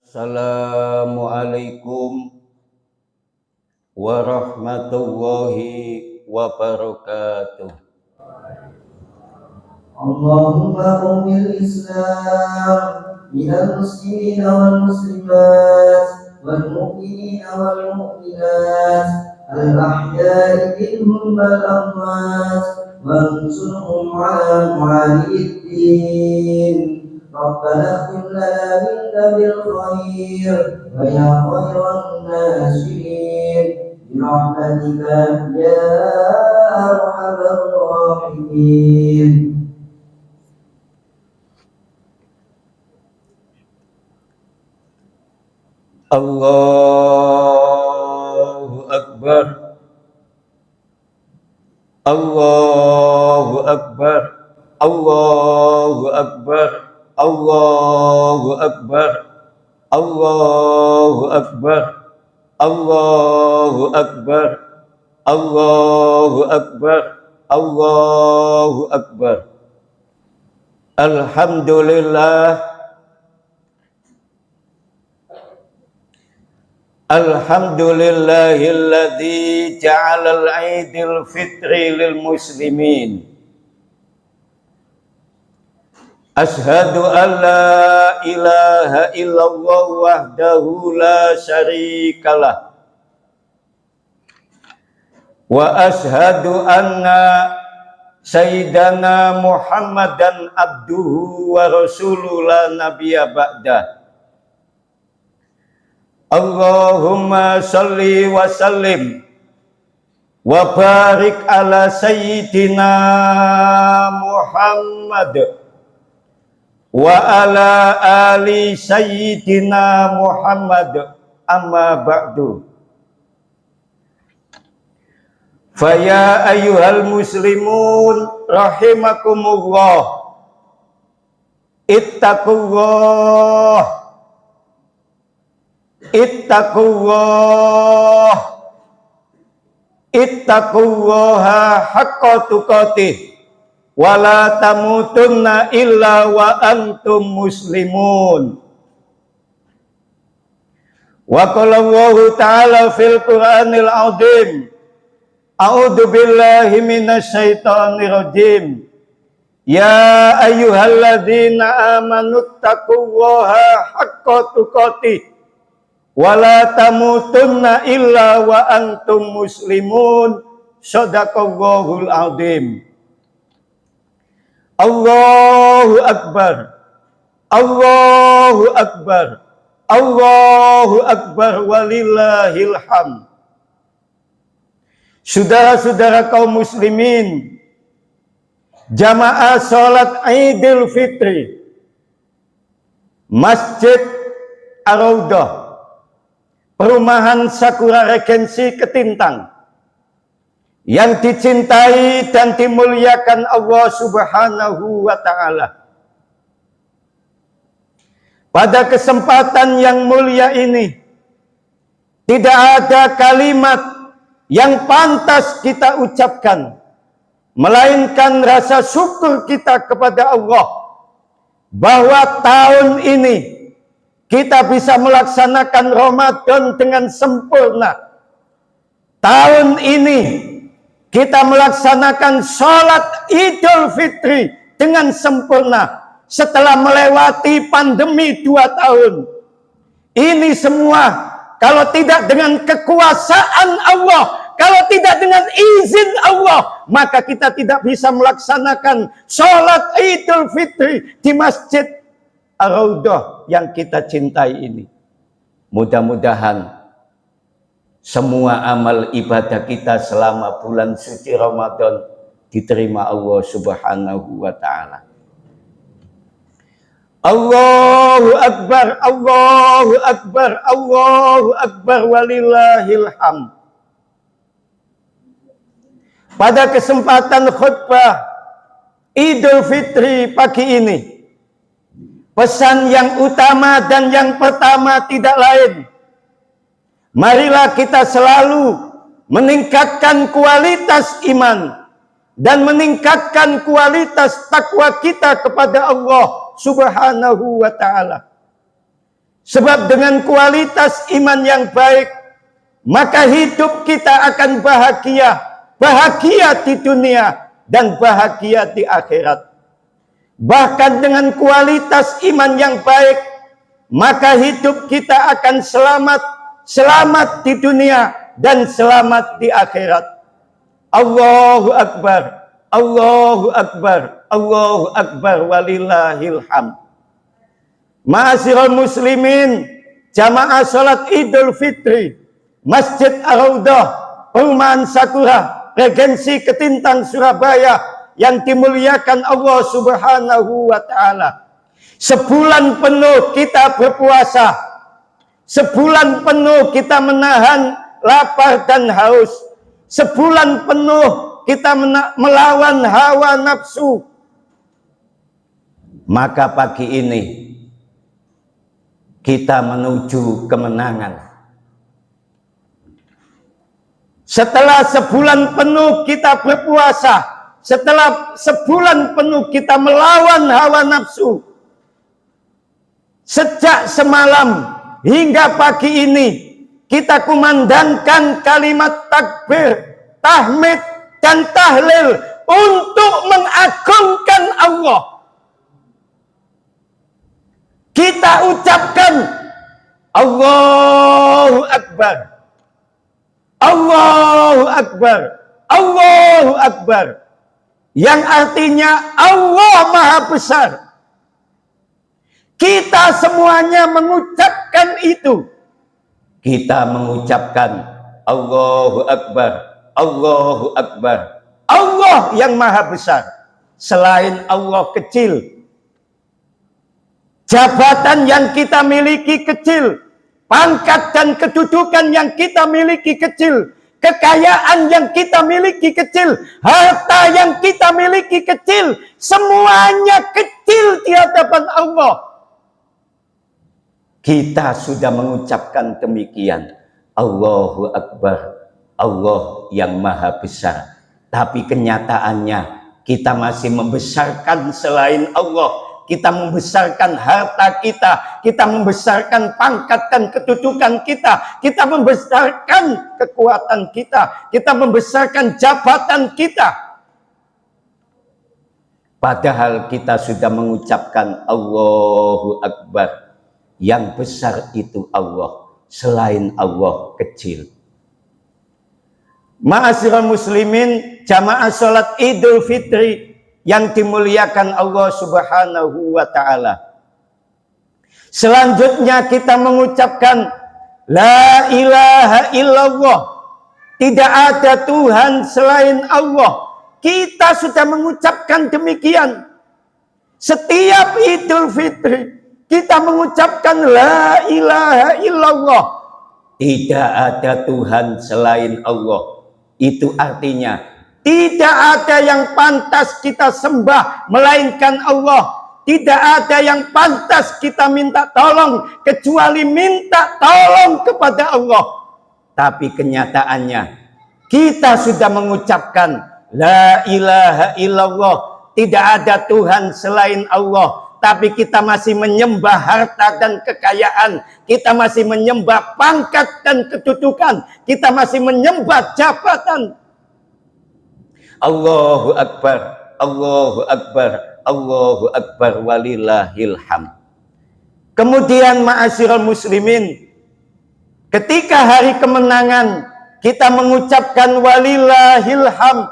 Assalamualaikum warahmatullahi wabarakatuh. Allahumma umil Islam minal muslimina wal muslimat wal mu'minina wal mu'minat al ahya'i minhum wal amwat wansurhum ala mu'aliddin. Rabbana khtim lana minka bil khair wa ya khairan nasirin birahmatika ya arhamar rahimin. Allahu Akbar. Allahu Akbar. Allahu Akbar. Allahu Akbar. Allahu Akbar. Allahu Akbar. Allahu Akbar. Allahu Akbar. Alhamdulillah. Alhamdulillahilladzi ja'alal 'idil fitri lil muslimin. Ashhadu an la ilaha illallah wahdahu la syarikalah. Wa ashhadu anna sayyidana Muhammadan abduhu wa rasuluhu la nabiyya ba'dah. Allahumma salli wa sallim wa barik ala sayyidina Muhammad wa ala ali sayyidina Muhammad, amma ba'du. Faya ayyuhal muslimun rahimakumullah, ittaqullah ittaqullaha haqqa tuqatih wa la tamutunna illa wa antum muslimun. Wa qala Allahu ta'ala fil Qur'anil 'azim, a'udzu billahi minasy syaithanir rajim. Ya ayyuhalladzina amanu taqullaha haqqa tuqatih wala tamutunna illa wa antum muslimun. Shadaqallahul azim. Allahu Akbar. Allahu Akbar. Allahu Akbar walillahil hamd. Saudara-saudara kaum muslimin, jamaah salat Idul Fitri Masjid Ar-Raudhah, Perumahan Sakura Regensi Ketintang, yang dicintai dan dimuliakan Allah Subhanahu wa ta'ala. Pada kesempatan yang mulia ini, tidak ada kalimat yang pantas kita ucapkan, melainkan rasa syukur kita kepada Allah bahwa tahun ini kita bisa melaksanakan Ramadan dengan sempurna. Tahun ini kita melaksanakan sholat Idul Fitri dengan sempurna setelah melewati pandemi 2 tahun. Ini semua kalau tidak dengan kekuasaan Allah, kalau tidak dengan izin Allah, maka kita tidak bisa melaksanakan sholat Idul Fitri di Masjid Ar-Raudhah yang kita cintai ini. Mudah-mudahan semua amal ibadah kita selama bulan suci Ramadan diterima Allah Subhanahu wa ta'ala. Allahu Akbar, Allahu Akbar, Allahu Akbar walillahil hamd. Pada kesempatan khutbah Idul Fitri pagi ini, pesan yang utama dan yang pertama tidak lain, marilah kita selalu meningkatkan kualitas iman dan meningkatkan kualitas takwa kita kepada Allah Subhanahu wa ta'ala. Sebab dengan kualitas iman yang baik, maka hidup kita akan bahagia. Bahagia di dunia dan bahagia di akhirat. Bahkan dengan kualitas iman yang baik, maka hidup kita akan selamat. Selamat di dunia dan selamat di akhirat. Allahu Akbar. Allahu Akbar. Allahu Akbar. Walillahil hamd. Ma'asyiral muslimin, jamaah salat Idul Fitri, Masjid Ar-Raudhah, Perumahan Sakura, Regensi Ketintang, Surabaya, yang dimuliakan Allah Subhanahu wa Ta'ala. Sebulan penuh kita berpuasa, sebulan penuh kita menahan lapar dan haus, sebulan penuh kita melawan hawa nafsu. Maka pagi ini kita menuju kemenangan. Setelah sebulan penuh kita berpuasa, setelah sebulan penuh kita melawan hawa nafsu, sejak semalam hingga pagi ini kita kumandangkan kalimat takbir, tahmid, dan tahlil untuk mengagungkan Allah. Kita ucapkan Allahu Akbar, Allahu Akbar, Allahu Akbar, yang artinya Allah Maha Besar. Kita semuanya mengucapkan itu. Kita mengucapkan Allahu Akbar, Allahu Akbar. Allah yang Maha Besar. Selain Allah kecil. Jabatan yang kita miliki kecil, pangkat dan kedudukan yang kita miliki kecil, kekayaan yang kita miliki kecil, harta yang kita miliki kecil, semuanya kecil di hadapan Allah. Kita sudah mengucapkan demikian, Allahu Akbar, Allah yang Maha Besar. Tapi kenyataannya kita masih membesarkan selain Allah. Kita membesarkan harta kita, kita membesarkan pangkat dan kedudukan kita membesarkan kekuatan kita membesarkan jabatan kita. Padahal kita sudah mengucapkan Allahu Akbar. Yang besar itu Allah, selain Allah kecil. Ma'asyiral muslimin, jamaah salat Idul Fitri yang dimuliakan Allah Subhanahu wa Ta'ala. Selanjutnya kita mengucapkan La ilaha illallah. Tidak ada Tuhan selain Allah. Kita sudah mengucapkan demikian. Setiap Idul Fitri kita mengucapkan La ilaha illallah. Tidak ada Tuhan selain Allah. Itu artinya tidak ada yang pantas kita sembah melainkan Allah. Tidak ada yang pantas kita minta tolong kecuali minta tolong kepada Allah. Tapi kenyataannya kita sudah mengucapkan La ilaha illallah. Tidak ada Tuhan selain Allah. Tapi kita masih menyembah harta dan kekayaan. Kita masih menyembah pangkat dan kedudukan. Kita masih menyembah jabatan. Allahu Akbar, Allahu Akbar, Allahu Akbar, walillahil hamd. Kemudian ma'asyiral muslimin, ketika hari kemenangan kita mengucapkan walillahil hamd,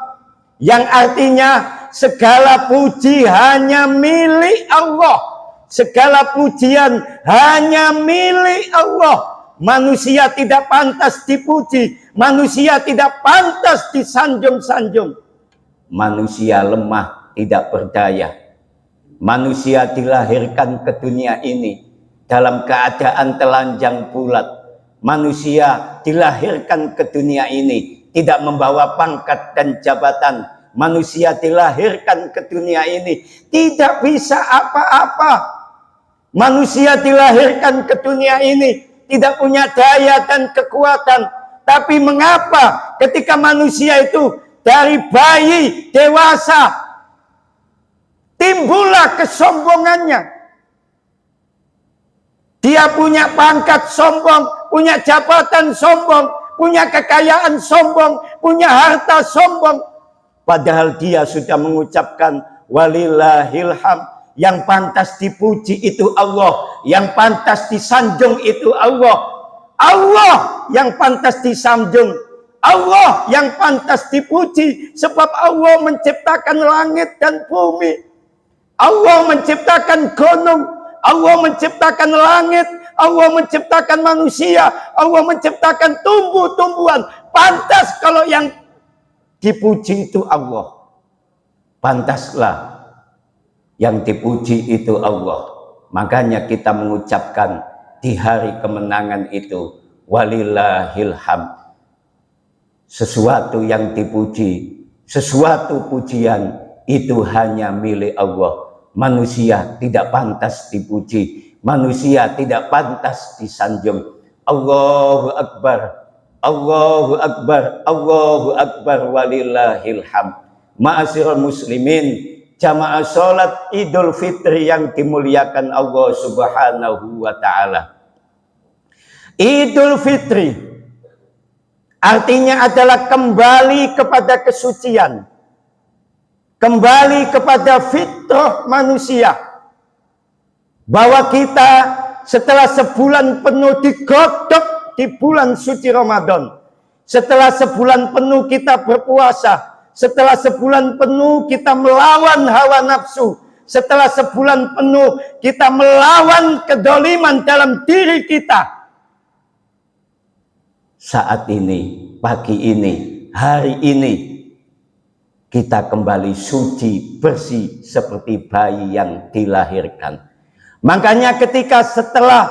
yang artinya segala puji hanya milik Allah. Segala pujian hanya milik Allah. Manusia tidak pantas dipuji, manusia tidak pantas disanjung-sanjung. Manusia lemah, tidak berdaya. Manusia dilahirkan ke dunia ini dalam keadaan telanjang bulat. Manusia dilahirkan ke dunia ini tidak membawa pangkat dan jabatan. Manusia dilahirkan ke dunia ini tidak bisa apa-apa. Manusia dilahirkan ke dunia ini tidak punya daya dan kekuatan. Tapi mengapa ketika manusia itu dari bayi, dewasa, timbullah kesombongannya. Dia punya pangkat sombong, punya jabatan sombong, punya kekayaan sombong, punya harta sombong. Padahal dia sudah mengucapkan walillahil hamd. Yang pantas dipuji itu Allah, yang pantas disanjung itu Allah. Allah yang pantas disanjung, Allah yang pantas dipuji, sebab Allah menciptakan langit dan bumi. Allah menciptakan gunung, Allah menciptakan langit, Allah menciptakan manusia, Allah menciptakan tumbuh-tumbuhan. Pantas kalau yang dipuji itu Allah. Pantaslah yang dipuji itu Allah. Makanya kita mengucapkan di hari kemenangan itu walillahil hamd. Sesuatu yang dipuji, sesuatu pujian itu hanya milik Allah. Manusia tidak pantas dipuji, manusia tidak pantas disanjung. Allahu Akbar, Allahu Akbar, Allahu Akbar, walillahil hamd. Ma'asyiral muslimin, jamaah sholat Idul Fitri yang dimuliakan Allah Subhanahu wa ta'ala. Idul Fitri artinya adalah kembali kepada kesucian, kembali kepada fitrah manusia, bahwa kita setelah sebulan penuh digodok di bulan suci Ramadan, setelah sebulan penuh kita berpuasa, setelah sebulan penuh kita melawan hawa nafsu, setelah sebulan penuh kita melawan kedoliman dalam diri kita, saat ini, pagi ini, hari ini, kita kembali suci, bersih seperti bayi yang dilahirkan. Makanya ketika setelah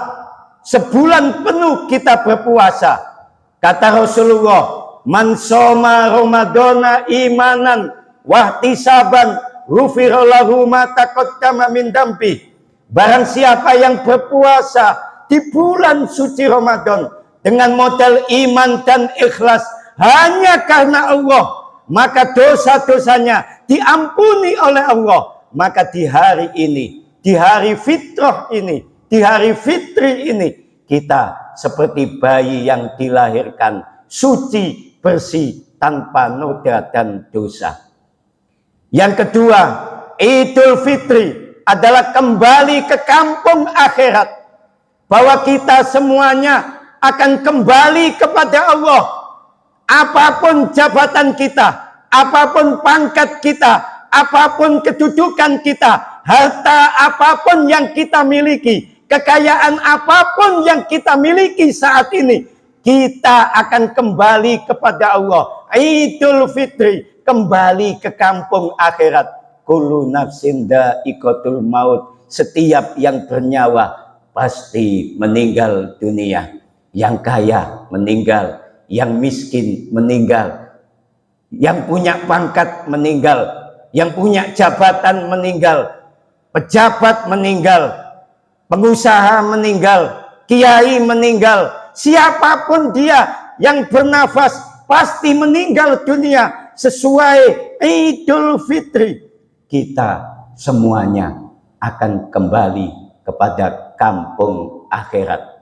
sebulan penuh kita berpuasa, kata Rasulullah, man soma Ramadana imanan wahtisaban ghufirallahu ma taqaddama min dambi. Barang siapa yang berpuasa di bulan suci Ramadan dengan modal iman dan ikhlas hanya karena Allah, maka dosa-dosanya diampuni oleh Allah. Maka di hari ini, di hari fitrah ini, di hari fitri ini, kita seperti bayi yang dilahirkan suci, bersih, tanpa noda dan dosa. Yang kedua, Idul Fitri adalah kembali ke kampung akhirat, bahwa kita semuanya akan kembali kepada Allah. Apapun jabatan kita, apapun pangkat kita, apapun kedudukan kita, harta apapun yang kita miliki, kekayaan apapun yang kita miliki saat ini, kita akan kembali kepada Allah. Idul Fitri, kembali ke kampung akhirat. Kullu nafsin dha'iqatul maut. Setiap yang bernyawa pasti meninggal dunia. Yang kaya meninggal, yang miskin meninggal, yang punya pangkat meninggal, yang punya jabatan meninggal, pejabat meninggal, pengusaha meninggal, kiai meninggal. Siapapun dia yang bernafas pasti meninggal dunia. Sesuai Idul Fitri, kita semuanya akan kembali kepada kampung akhirat,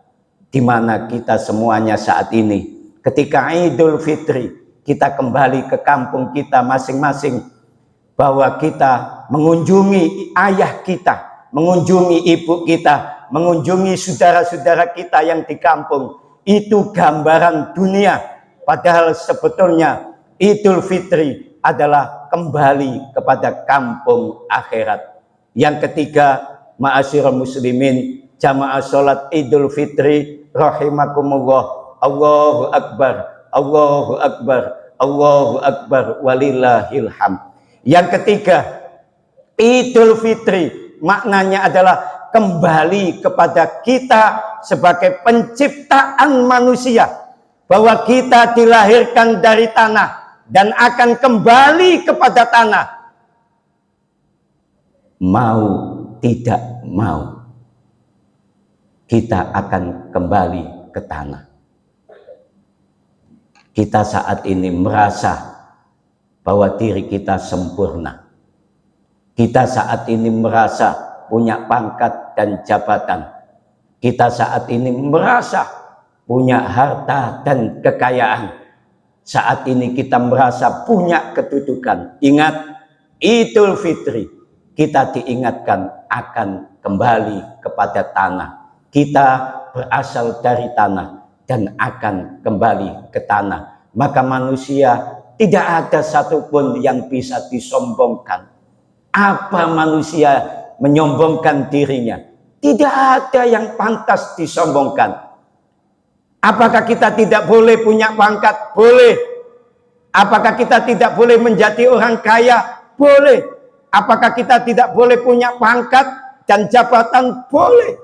di mana kita semuanya saat ini ketika Idul Fitri kita kembali ke kampung kita masing-masing, bahwa kita mengunjungi ayah kita, mengunjungi ibu kita, mengunjungi saudara-saudara kita yang di kampung. Itu gambaran dunia, padahal sebetulnya Idul Fitri adalah kembali kepada kampung akhirat. Yang ketiga, ma'asyiral muslimin, jamaah sholat Idul Fitri rahimakumullah, Allahu Akbar, Allahu Akbar, Allahu Akbar, walillahil hamd. Yang ketiga, Idul Fitri maknanya adalah kembali kepada kita sebagai penciptaan manusia, bahwa kita dilahirkan dari tanah dan akan kembali kepada tanah. Mau tidak mau, kita akan kembali ke tanah. Kita saat ini merasa bahwa diri kita sempurna. Kita saat ini merasa punya pangkat dan jabatan. Kita saat ini merasa punya harta dan kekayaan. Saat ini kita merasa punya kedudukan. Ingat, Idul Fitri kita diingatkan akan kembali kepada tanah. Kita berasal dari tanah dan akan kembali ke tanah. Maka manusia tidak ada satupun yang bisa disombongkan. Apa manusia menyombongkan dirinya? Tidak ada yang pantas disombongkan. Apakah kita tidak boleh punya pangkat? Boleh. Apakah kita tidak boleh menjadi orang kaya? Boleh. Apakah kita tidak boleh punya pangkat dan jabatan? Boleh.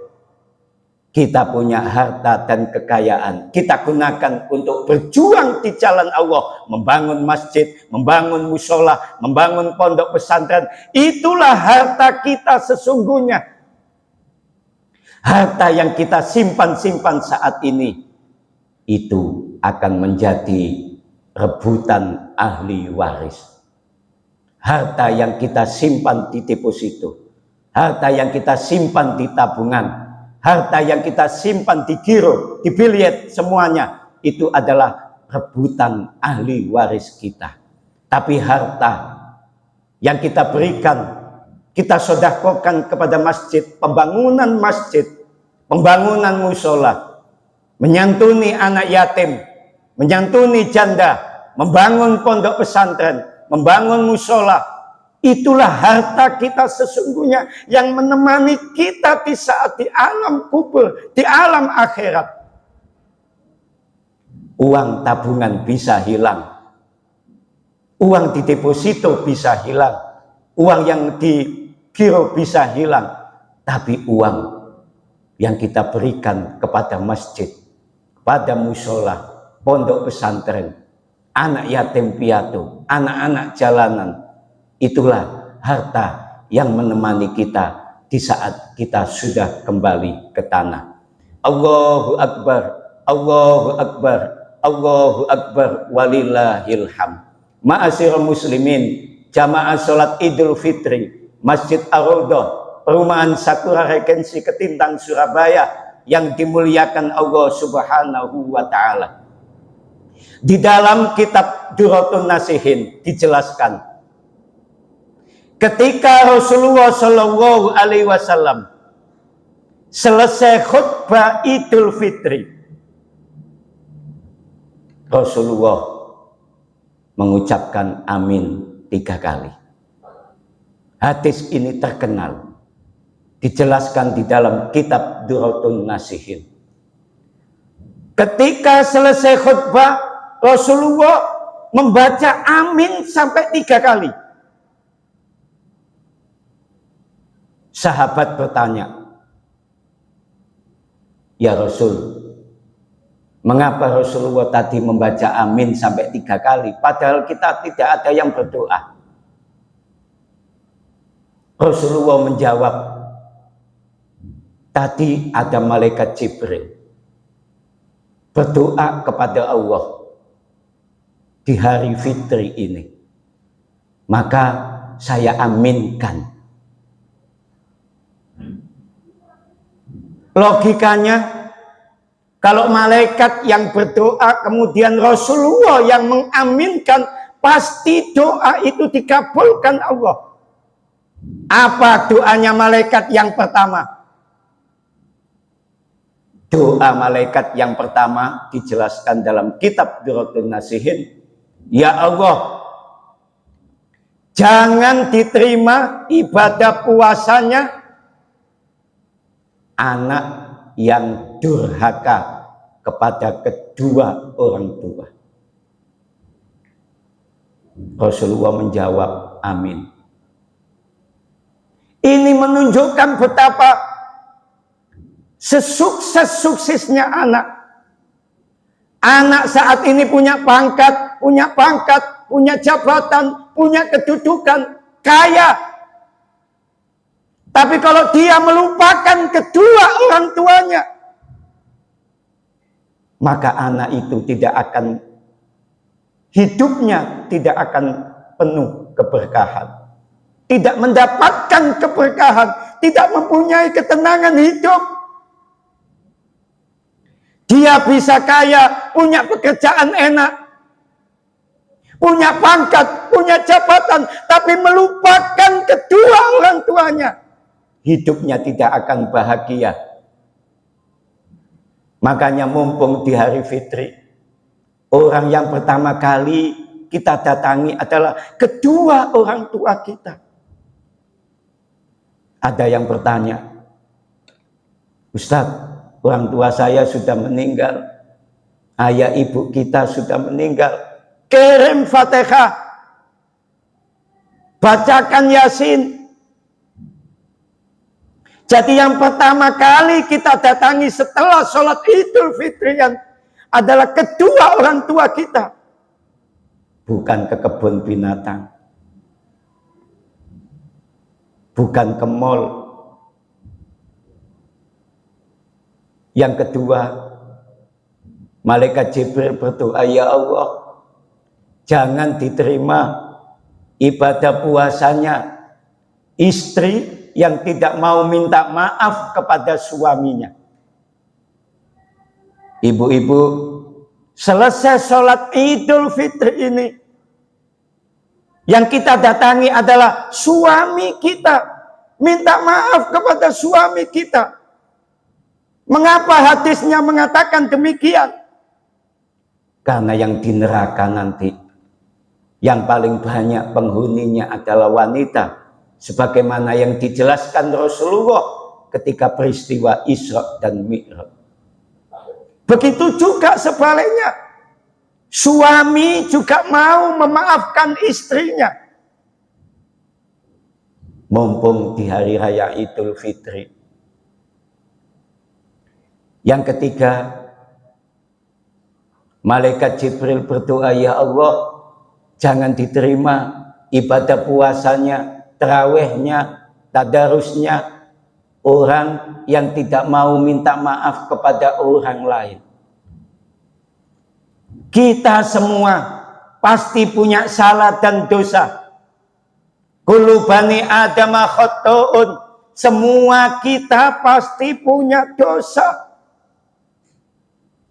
Kita punya harta dan kekayaan. Kita gunakan untuk berjuang di jalan Allah. Membangun masjid, membangun musola, membangun pondok pesantren. Itulah harta kita sesungguhnya. Harta yang kita simpan-simpan saat ini, itu akan menjadi rebutan ahli waris. Harta yang kita simpan di deposito, harta yang kita simpan di tabungan, harta yang kita simpan di giro, di biliet, semuanya itu adalah rebutan ahli waris kita. Tapi harta yang kita berikan, kita sedekahkan kepada masjid, pembangunan masjid, pembangunan musola, menyantuni anak yatim, menyantuni janda, membangun pondok pesantren, membangun musola. Itulah harta kita sesungguhnya yang menemani kita di saat di alam kubur, di alam akhirat. Uang tabungan bisa hilang, uang di deposito bisa hilang, uang yang di giro bisa hilang, tapi uang yang kita berikan kepada masjid, kepada musola, pondok pesantren, anak yatim piatu, anak-anak jalanan, itulah harta yang menemani kita di saat kita sudah kembali ke tanah. Allahu Akbar, Allahu Akbar, Allahu Akbar, walillahil hamd. Ma'asyiral muslimin, jamaah sholat Idul Fitri Masjid Ar-Raudhah, Perumahan Sakura Regensi Ketintang Surabaya yang dimuliakan Allah Subhanahu wa Ta'ala. Di dalam kitab Durratun Nasihin dijelaskan, ketika Rasulullah Shallallahu Alaihi Wasallam selesai khutbah Idul Fitri, Rasulullah mengucapkan amin 3 kali. Hadis ini terkenal, dijelaskan di dalam kitab Durratun Nasihin. Ketika selesai khutbah, Rasulullah membaca amin sampai 3 kali. Sahabat bertanya, ya Rasul, mengapa Rasulullah tadi membaca amin sampai 3 kali, padahal kita tidak ada yang berdoa? Rasulullah menjawab, tadi ada malaikat Jibril berdoa kepada Allah di hari Fitri ini, maka saya aminkan. Logikanya, kalau malaikat yang berdoa kemudian Rasulullah yang mengaminkan, pasti doa itu dikabulkan Allah. Apa doanya malaikat yang pertama? Doa malaikat yang pertama dijelaskan dalam kitab Durratun Nasihin. Ya Allah, jangan diterima ibadah puasanya anak yang durhaka kepada kedua orang tua. Rasulullah menjawab amin. Ini menunjukkan betapa sesukses-suksesnya anak. Anak saat ini punya pangkat, punya jabatan, punya kedudukan, kaya. Tapi kalau dia melupakan kedua orang tuanya, maka anak itu tidak akan, hidupnya tidak akan penuh keberkahan. Tidak mendapatkan keberkahan, tidak mempunyai ketenangan hidup. Dia bisa kaya, punya pekerjaan enak, punya pangkat, punya jabatan, tapi melupakan kedua orang tuanya. Hidupnya tidak akan bahagia. Makanya mumpung di hari fitri, orang yang pertama kali kita datangi adalah kedua orang tua kita. Ada yang bertanya, Ustadz, orang tua saya sudah meninggal, ayah ibu kita sudah meninggal, kirim Fatihah, bacakan Yasin. Jadi yang pertama kali kita datangi setelah sholat Idul Fitrian adalah kedua orang tua kita. Bukan ke kebun binatang, bukan ke mall. Yang kedua, malaikat Jibril berdoa, ya Allah, jangan diterima ibadah puasanya istri yang tidak mau minta maaf kepada suaminya. Ibu-ibu, selesai sholat Idul Fitri ini, yang kita datangi adalah suami kita. Minta maaf kepada suami kita. Mengapa hadisnya mengatakan demikian? Karena yang di neraka nanti, yang paling banyak penghuninya adalah wanita. Sebagaimana yang dijelaskan Rasulullah ketika peristiwa Isra dan Mi'raj. Begitu juga sebaliknya. Suami juga mau memaafkan istrinya. Mumpung di hari raya Idul Fitri. Yang ketiga, malaikat Jibril berdoa, ya Allah, jangan diterima ibadah puasanya, tarawihnya, tadarusnya orang yang tidak mau minta maaf kepada orang lain. Kita semua pasti punya salah dan dosa. Kullu bani Adam khata'un. Semua kita pasti punya dosa.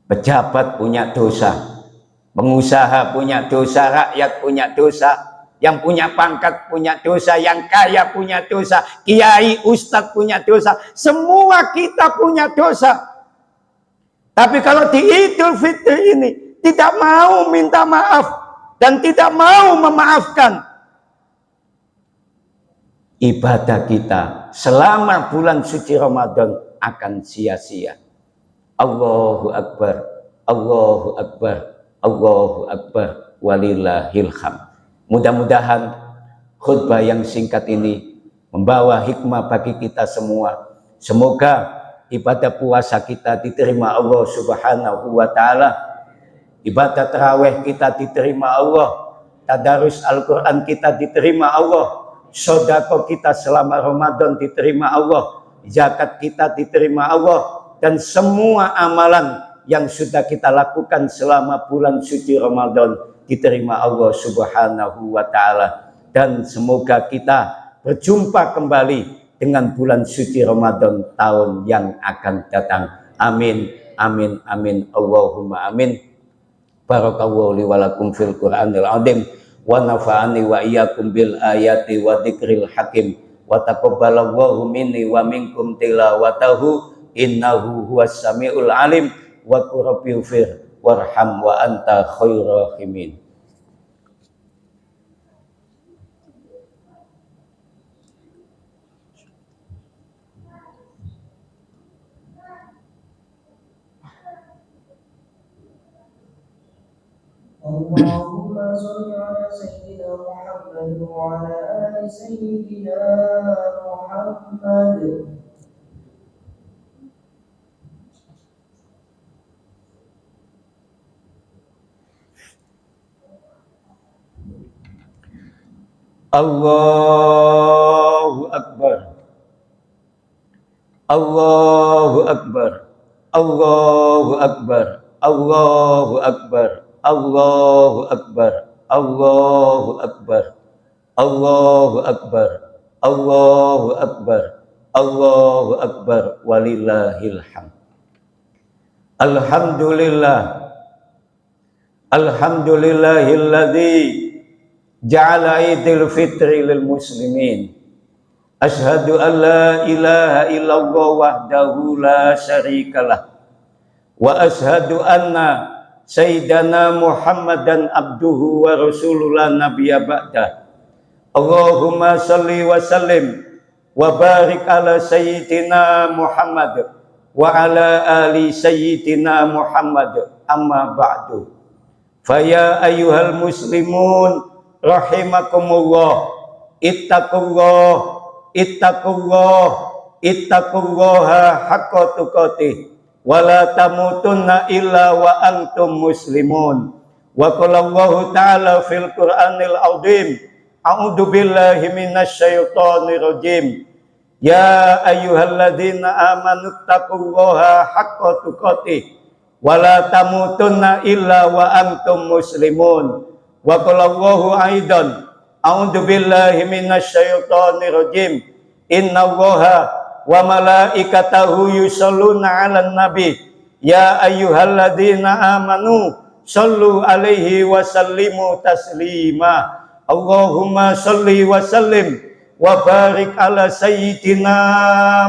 Pejabat punya dosa, pengusaha punya dosa, rakyat punya dosa, yang punya pangkat punya dosa, yang kaya punya dosa, kiai, ustadz punya dosa. Semua kita punya dosa. Tapi kalau di Idul Fitri ini tidak mau minta maaf dan tidak mau memaafkan, ibadah kita selama bulan suci Ramadan akan sia-sia. Allahu Akbar, Allahu Akbar, Allahu Akbar, walillahil hamd. Mudah-mudahan khutbah yang singkat ini membawa hikmah bagi kita semua. Semoga ibadah puasa kita diterima Allah Subhanahu wa Ta'ala, ibadah tarawih kita diterima Allah, tadarus Al-Quran kita diterima Allah, sedekah kita selama Ramadan diterima Allah, zakat kita diterima Allah, dan semua amalan yang sudah kita lakukan selama bulan suci Ramadan diterima Allah Subhanahu wa Ta'ala. Dan semoga kita berjumpa kembali dengan bulan suci Ramadan tahun yang akan datang. Amin, amin, amin, Allahumma amin. Barakallahu li wa lakum fil Qur'anil azim wa nafa'ani wa iyyakum bil ayati wa dzikril hakim wa taqabbalallahu minni wa minkum tilawatahu innahu huwas samiul alim wa qurrabil fir warham wa anta khairur rahimin. Allahumma sholli ala sayyidina Muhammad wa ala ali sayyidina Muhammad. Allahu Akbar, Allahu Akbar, Allahu Akbar, Allahu Akbar, Allahu Akbar, Allahu Akbar, Allahu Akbar, Allahu Akbar, Allahu Akbar, walillahil hamd. Alhamdulillah. Alhamdulillahilladzi ja'ala Idul Fitri lil muslimin. Asyhadu an la ilaha illallah wahdahu la syarikalah. Wa asyhadu anna sayyidana Muhammadan abduhu wa rasulullah nabiyya ba'da. Allahumma salli wa sallim wa barik ala sayyidina Muhammad wa ala ali sayyidina Muhammad, amma ba'du. Faya ayyuhal muslimun rahimakumullah, ittaqullah ittaqullaha haqqa tuqatih wa la tamutunna illa wa antum muslimun. Wa qala Allahu ta'ala fil Qur'anil azim, a'udzu billahi minasy syaithanir rajim. Ya ayyuhalladzina amanu taqullaha haqqa tuqatih wa la tamutunna illa wa antum muslimun. Wa qala Allahu aidan, a'udzu billahi minasy syaithanir rajim. Innallaha wa malaikatahu yusholluna 'alan nabi ya ayyuhalladzina amanu shallu 'alaihi wa sallimu taslima. Allahumma shalli wa sallim wa barik ala sayyidina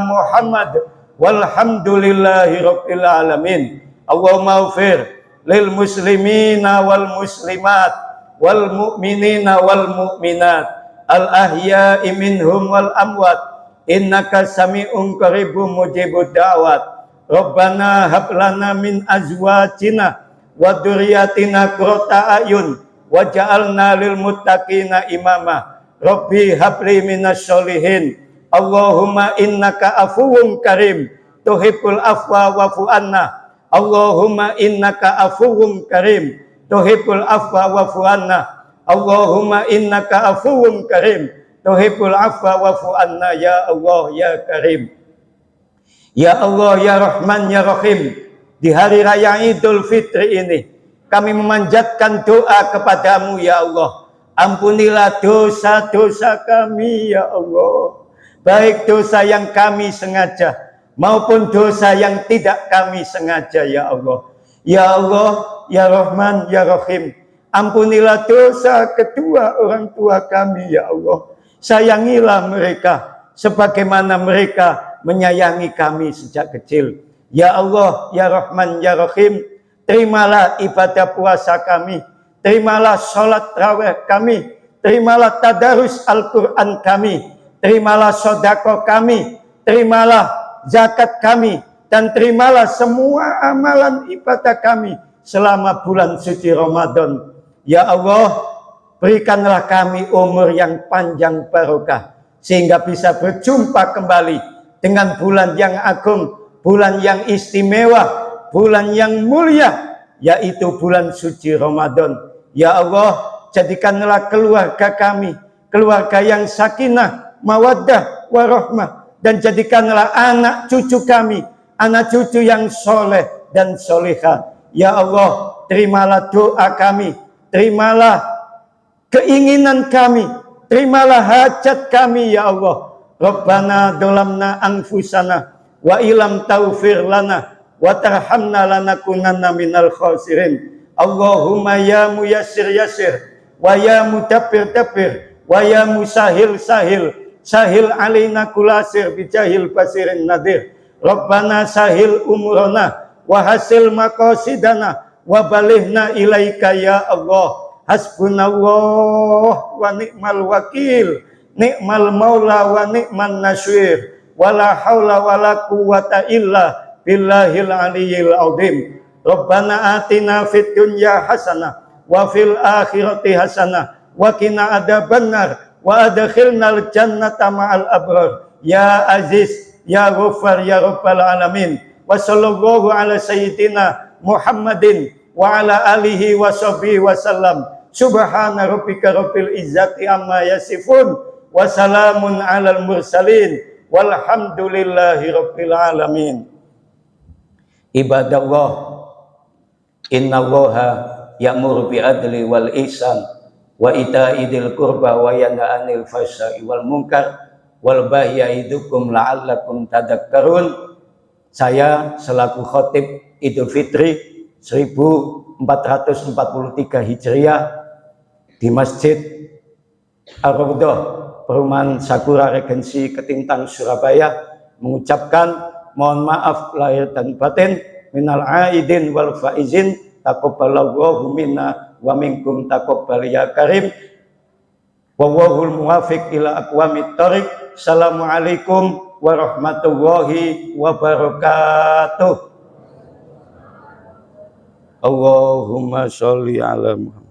Muhammad walhamdulillahi rabbil alamin. Allahumma ighfir lil muslimina wal muslimat wal mu'minina wal mu'minat al ahya'i minhum wal amwat innaka sami'un qaribun mujibud da'wat. Rabbana hab lana min azwajina wa dzurriyyatina qurrata a'yun waj'alna lil muttaqina imama. Rabbi habli minas sholihin. Allahumma innaka afuwun karim tuhibbul afwa wa'fu anna. Allahumma innaka afuwun karim tuhibbul afwa wa'fu anna. Allahumma innaka afuwun karim tuhibbul afwa wa'fu anna. Ya Allah ya Karim, ya Allah ya Rahman ya Rahim. Di hari raya Idul Fitri ini kami memanjatkan doa kepadamu ya Allah. Ampunilah dosa-dosa kami ya Allah, baik dosa yang kami sengaja maupun dosa yang tidak kami sengaja ya Allah. Ya Allah ya Rahman ya Rahim, ampunilah dosa kedua orang tua kami ya Allah. Sayangilah mereka sebagaimana mereka menyayangi kami sejak kecil. Ya Allah ya Rahman ya Rahim, terimalah ibadah puasa kami, terimalah sholat raweh kami, terimalah tadarus Al-Quran kami, terimalah sedekah kami, terimalah zakat kami, dan terimalah semua amalan ibadah kami selama bulan suci Ramadan. Ya Allah, berikanlah kami umur yang panjang barokah, sehingga bisa berjumpa kembali dengan bulan yang agung, bulan yang istimewa, bulan yang mulia, yaitu bulan suci Ramadan. Ya Allah, jadikanlah keluarga kami keluarga yang sakinah, mawaddah, warahmah, dan jadikanlah anak cucu kami anak cucu yang soleh dan solehah. Ya Allah, terimalah doa kami, terimalah keinginan kami, terimalah hajat kami ya Allah. Rabbana dolamna anfusana wa ilam taufir lana wa tarhamna lanakunanna minal khasirin. Allahumma ya muyassir yassir wa ya mudabbir dabbir wa ya musahil sahil sahil alaina kulasir bijahil basirin nadir. Rabbana sahil umurana wa hasil maqasidana wa balihna ilaika ya Allah. Hasbunallah wa ni'mal wakil, ni'mal maula wa ni'man nasir, wala haula wala quwwata illa billahil aliyyil azim. Rabbana atina fid dunya hasanah wa fil akhirati hasanah wa qina adzabannar wa adkhilnal jannata ma'al abrar. Ya Aziz ya Ghaffar ya Rabbal alamin. Wa sallallahu ala sayyidina Muhammadin wa ala alihi wa sahbihi wa sallam. Subhana rabbika rabbil izzati amma yasifun wa salamun alal mursalin walhamdulillahi rabbil alamin. Ibadallah, innallaha ya'muru bil adli wal ihsan wa ita'i dzil qurba wa yanha 'anil fahsya'i wal munkar wal baghi ya'idukum la'allakum tadhakkarun. Saya selaku khotib Idul Fitri 1443 Hijriah di Masjid Ar-Raudhah, Perumahan Sakura Regensi Ketintang, Surabaya, mengucapkan mohon maaf lahir dan batin, minal aidin wal faizin, taqabbalallahu minna wa minkum taqabbal ya karim, wallahul muwafiq ila aqwamit thoriq. Assalamualaikum warahmatullahi wabarakatuh. Allahumma sholli ala Muhammad.